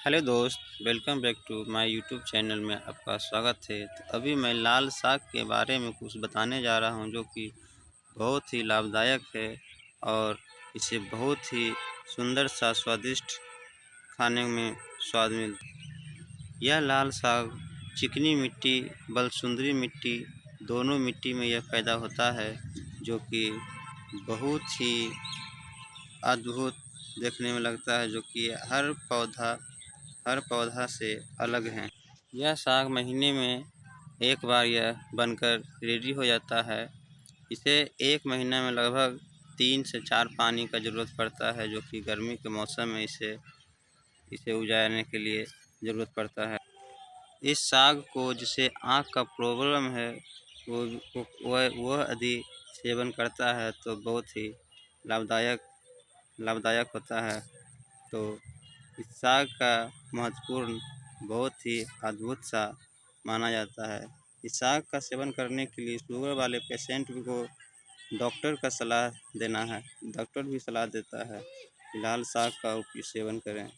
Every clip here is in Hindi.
हेलो दोस्त, welcome back to my YouTube channel में आपका स्वागत है। तो अभी मैं लाल साग के बारे में कुछ बताने जा रहा हूं, जो कि बहुत ही लाभदायक है और इसे बहुत ही सुंदर सा स्वादिष्ट खाने में स्वाद मिलता है। यह लाल साग चिकनी मिट्टी, बलसुंदरी मिट्टी, दोनों मिट्टी में यह पैदा होता है, जो कि बहुत ही अद्भुत देखने में लगता है, जो कि हर पौधा से अलग है। यह साग महीने में एक बार यह बनकर रेडी हो जाता है। इसे एक महीना में लगभग 3 से 4 पानी का ज़रूरत पड़ता है, जो कि गर्मी के मौसम में इसे इसे उगाने के लिए ज़रूरत पड़ता है। इस साग को जिसे आँख का प्रॉब्लम है, वो वह यदि सेवन करता है तो बहुत ही लाभदायक लाभदायक होता है। तो इस साग का महत्वपूर्ण बहुत ही अद्भुत सा माना जाता है। इस साग का सेवन करने के लिए शुगर वाले पेशेंट को डॉक्टर का सलाह देना है। डॉक्टर भी सलाह देता है कि लाल साग का सेवन करें।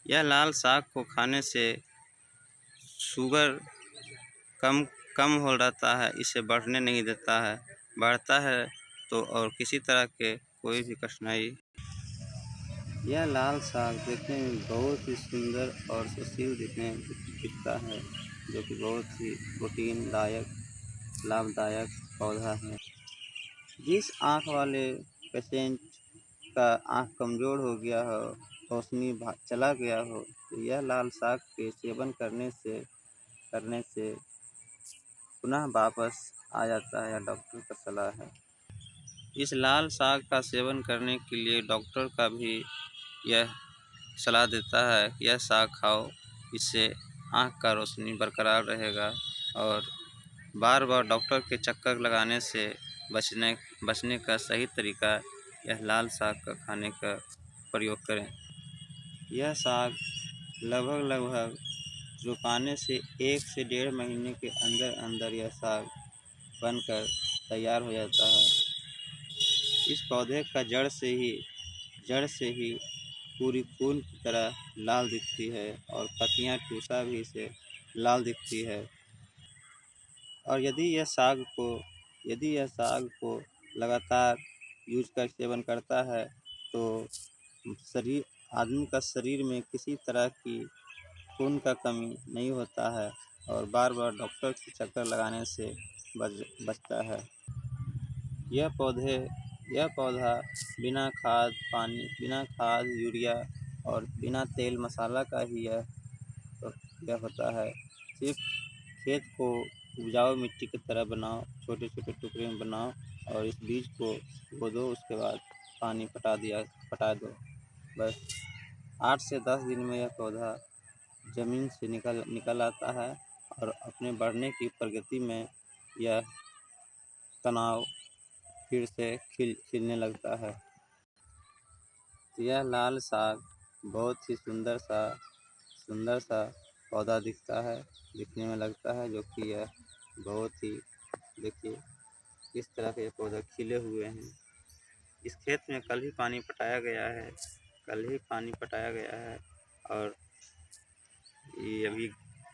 यह लाल साग को खाने से शुगर कम कम हो जाता है, इसे बढ़ने नहीं देता है। बढ़ता है तो और किसी तरह के कोई भी कठिनाई। यह लाल साग देखने में बहुत ही सुंदर और सुशील दिखता है, जो कि बहुत ही प्रोटीनदायक लाभदायक पौधा है। जिस आँख वाले पेशेंट का आँख कमज़ोर हो गया हो, रोशनी चला गया हो, तो यह लाल साग के सेवन करने से पुनः वापस आ जाता है। यह डॉक्टर का सलाह है। इस लाल साग का सेवन करने के लिए डॉक्टर का भी यह सलाह देता है कि यह साग खाओ, इससे आँख का रोशनी बरकरार रहेगा और बार बार डॉक्टर के चक्कर लगाने से बचने का सही तरीका यह लाल साग का खाने का प्रयोग करें। यह साग लगभग रोपाने से 1 से 1.5 महीने के अंदर अंदर यह साग बनकर तैयार हो जाता है। इस पौधे का जड़ से ही पूरी खून की तरह लाल दिखती है और पत्तियां टूसा भी इसे लाल दिखती है। और यदि यह साग को लगातार सेवन करता है, तो आदमी का शरीर में किसी तरह की खून का कमी नहीं होता है और बार बार डॉक्टर के चक्कर लगाने से बचता है। यह पौधे यह पौधा बिना खाद यूरिया और बिना तेल मसाला का ही यह होता है। सिर्फ खेत को उपजाऊ मिट्टी की तरह बनाओ, छोटे छोटे टुकड़े में बनाओ और इस बीज को बो दो, उसके बाद पानी पटा दो। बस 8 से 10 दिन में यह पौधा ज़मीन से निकल आता है और अपने बढ़ने की प्रगति में यह तनाव फिर से खिलने लगता है। तो यह लाल साग बहुत ही सुंदर सा पौधा दिखने में लगता है, जो कि यह बहुत ही, देखिए किस तरह के पौधे खिले हुए हैं। इस खेत में कल ही पानी पटाया गया है और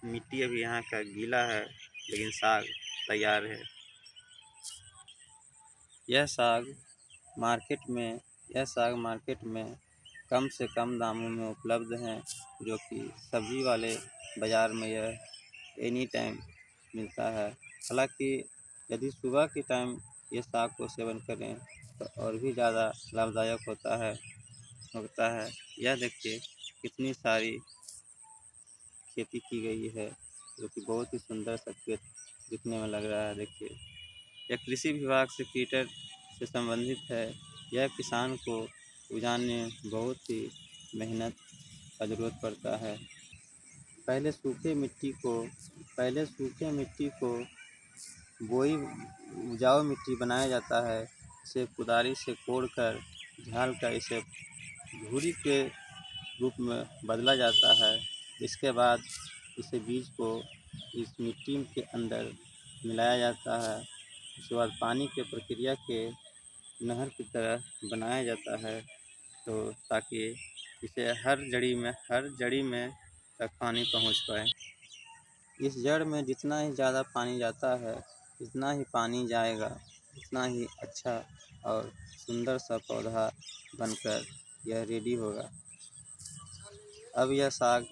मिट्टी अभी यहाँ का गीला है, लेकिन साग तैयार है। यह साग मार्केट में कम से कम दामों में उपलब्ध हैं, जो कि सब्जी वाले बाज़ार में यह एनी टाइम मिलता है। हालांकि यदि सुबह के टाइम ये साग को सेवन करें तो और भी ज़्यादा लाभदायक होता है। यह देखिए कितनी सारी खेती की गई है, जो कि बहुत ही सुंदर सा खेत दिखने में लग रहा है। देखिए, यह कृषि विभाग से संबंधित है। यह किसान को उगाने में बहुत ही मेहनत का ज़रूरत पड़ता है। पहले सूखे मिट्टी को बोई उपजाऊ मिट्टी बनाया जाता है। इसे कुदारी से कोड़कर झाल कर इसे भूरी के रूप में बदला जाता है। इसके बाद बीज को इस मिट्टी के अंदर मिलाया जाता है। उसके बाद पानी के प्रक्रिया के नहर की तरह बनाया जाता है, तो ताकि जिससे हर जड़ी में तक पानी पहुंच पाए। इस जड़ में जितना ही ज़्यादा पानी जाता है, जितना ही पानी जाएगा, उतना ही अच्छा और सुंदर सा पौधा बनकर यह रेडी होगा। अब यह साग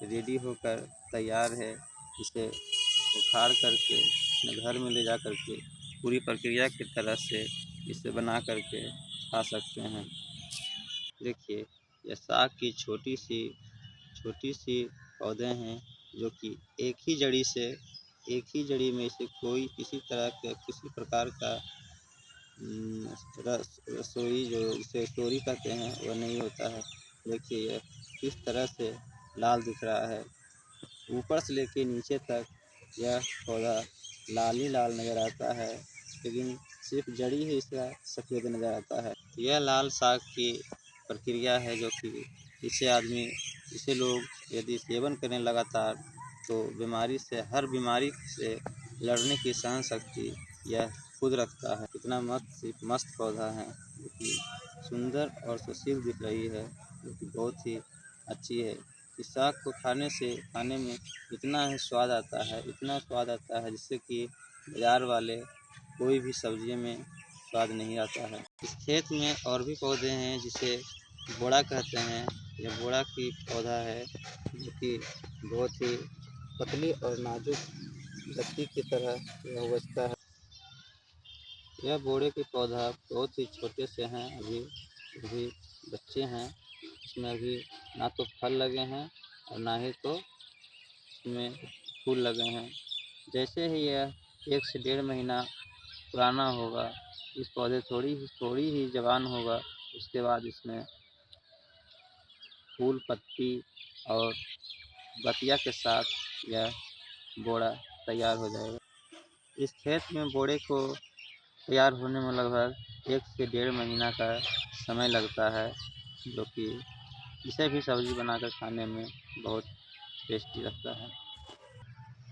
रेडी होकर तैयार है। इसे उखाड़ करके अपने घर में ले जा करके पूरी प्रक्रिया की तरह से इसे बना करके खा सकते हैं। देखिए, यह साग की छोटी सी पौधे हैं, जो कि एक ही जड़ी में से कोई किसी प्रकार का रसोई जो इसे तोरी कहते हैं वह नहीं होता है। देखिए, यह किस तरह से लाल दिख रहा है। ऊपर से लेके नीचे तक यह पौधा लाल ही लाल नज़र आता है, लेकिन सिर्फ जड़ी ही इसका सफ़ेद नज़र आता है। यह लाल साग की प्रक्रिया है, जो कि इसे लोग यदि सेवन करें लगातार, तो हर बीमारी से लड़ने की सहन शक्ति यह खुद रखता है। कितना मस्त पौधा है, जो कि सुंदर और सुशील दिख रही है, जो कि बहुत ही अच्छी है। इस साग को खाने में इतना स्वाद आता है जिससे कि बाज़ार वाले कोई भी सब्जी में स्वाद नहीं आता है। इस खेत में और भी पौधे हैं, जिसे बोड़ा कहते हैं। यह बोड़ा की पौधा है, जो कि बहुत ही पतली और नाजुक लत्ती की तरह यह उपजता है। यह बोड़े के पौधा बहुत ही छोटे से हैं, अभी बच्चे हैं। इसमें अभी ना तो फल लगे हैं और ना ही तो इसमें फूल लगे हैं। जैसे ही यह 1 से 1.5 महीना पुराना होगा, इस पौधे थोड़ी ही जवान होगा, उसके बाद इसमें फूल, पत्ती और बतिया के साथ यह बोड़ा तैयार हो जाएगा। इस खेत में बोड़े को तैयार होने में लगभग 1 से 1.5 महीना का समय लगता है, जो कि इसे भी सब्जी बनाकर खाने में बहुत टेस्टी लगता है।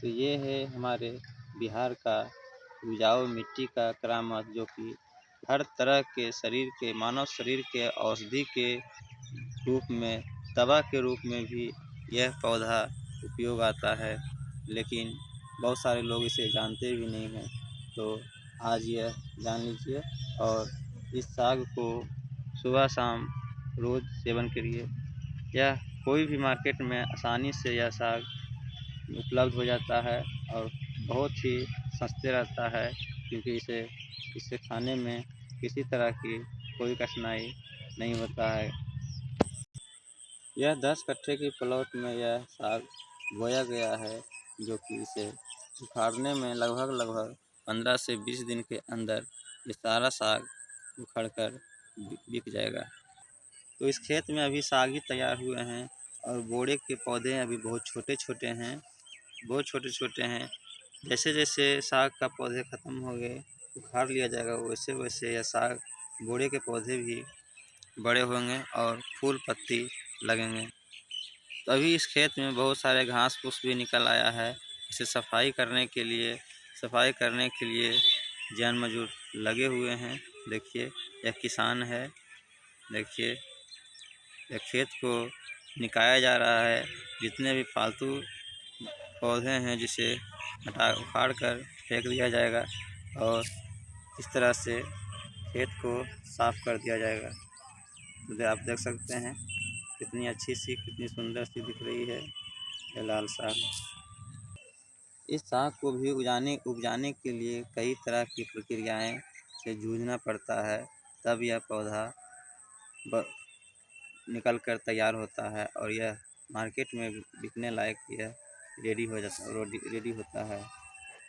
तो ये है हमारे बिहार का उपजाऊ मिट्टी का करामत, जो कि हर तरह के मानव शरीर के औषधि के रूप में, दवा के रूप में भी यह पौधा उपयोग आता है, लेकिन बहुत सारे लोग इसे जानते भी नहीं हैं। तो आज यह जान लीजिए, और इस साग को सुबह शाम रोज़ सेवन करिए। यह कोई भी मार्केट में आसानी से यह साग उपलब्ध हो जाता है और बहुत ही सस्ते रहता है, क्योंकि इसे खाने में किसी तरह की कोई कठिनाई नहीं होता है। यह 10 कट्ठे की प्लॉट में यह साग बोया गया है, जो कि इसे उखाड़ने में लगभग 15 से 20 दिन के अंदर ये सारा साग उखड़ कर बिक जाएगा। तो इस खेत में अभी साग ही तैयार हुए हैं, और बोड़े के पौधे अभी बहुत छोटे छोटे हैं। जैसे जैसे साग का पौधे ख़त्म हो गए, उखाड़ लिया जाएगा, वैसे वैसे यह साग बोड़े के पौधे भी बड़े होंगे और फूल पत्ती लगेंगे। तो अभी इस खेत में बहुत सारे घास फूस भी निकल आया है। इसे सफाई करने के लिए जन मजदूर लगे हुए हैं। देखिए, यह किसान है। देखिए, यह खेत को निकाला जा रहा है। जितने भी फालतू पौधे हैं, जिसे उखाड़ कर फेंक दिया जाएगा, और इस तरह से खेत को साफ कर दिया जाएगा। तो आप देख सकते हैं कितनी सुंदर सी दिख रही है यह लाल साग। इस साग को भी उपजाने के लिए कई तरह की प्रक्रियाएं से जूझना पड़ता है, तब यह पौधा निकल कर तैयार होता है, और यह मार्केट में बिकने लायक यह रेडी होता है।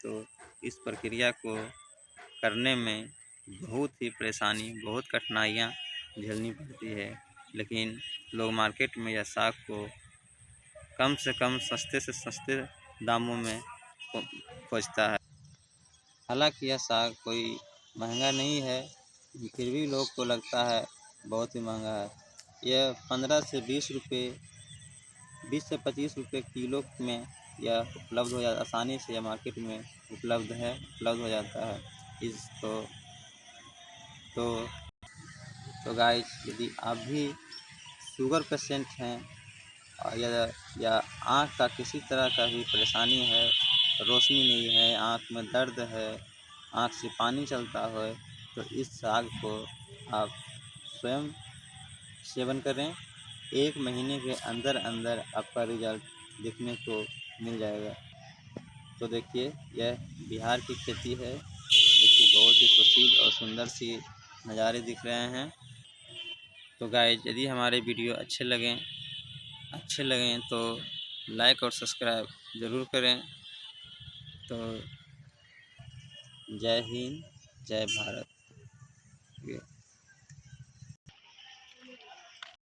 तो इस प्रक्रिया को करने में बहुत कठिनाइयाँ झेलनी पड़ती है, लेकिन लोग मार्केट में यह साग को कम से कम सस्ते से सस्ते दामों में खोजता है। हालांकि यह साग कोई महंगा नहीं है, फिर भी लोग को लगता है बहुत ही महंगा है। यह 15 से 20 रुपये 20 से 25 रुपये किलो में यह आसानी से यह मार्केट में उपलब्ध हो जाता है। तो गाइस, यदि आप भी शुगर पेशेंट हैं या आँख का किसी तरह का भी परेशानी है, रोशनी नहीं है, आँख में दर्द है, आँख से पानी चलता है, तो इस साग को आप स्वयं सेवन करें। 1 महीने के अंदर अंदर आपका रिजल्ट दिखने को मिल जाएगा। तो देखिए, यह बिहार की खेती है। देखिए, बहुत ही सुशील और सुंदर सी नज़ारे दिख रहे हैं। तो गाइस, यदि हमारे वीडियो अच्छे लगें तो लाइक और सब्सक्राइब ज़रूर करें। तो जय हिंद, जय भारत।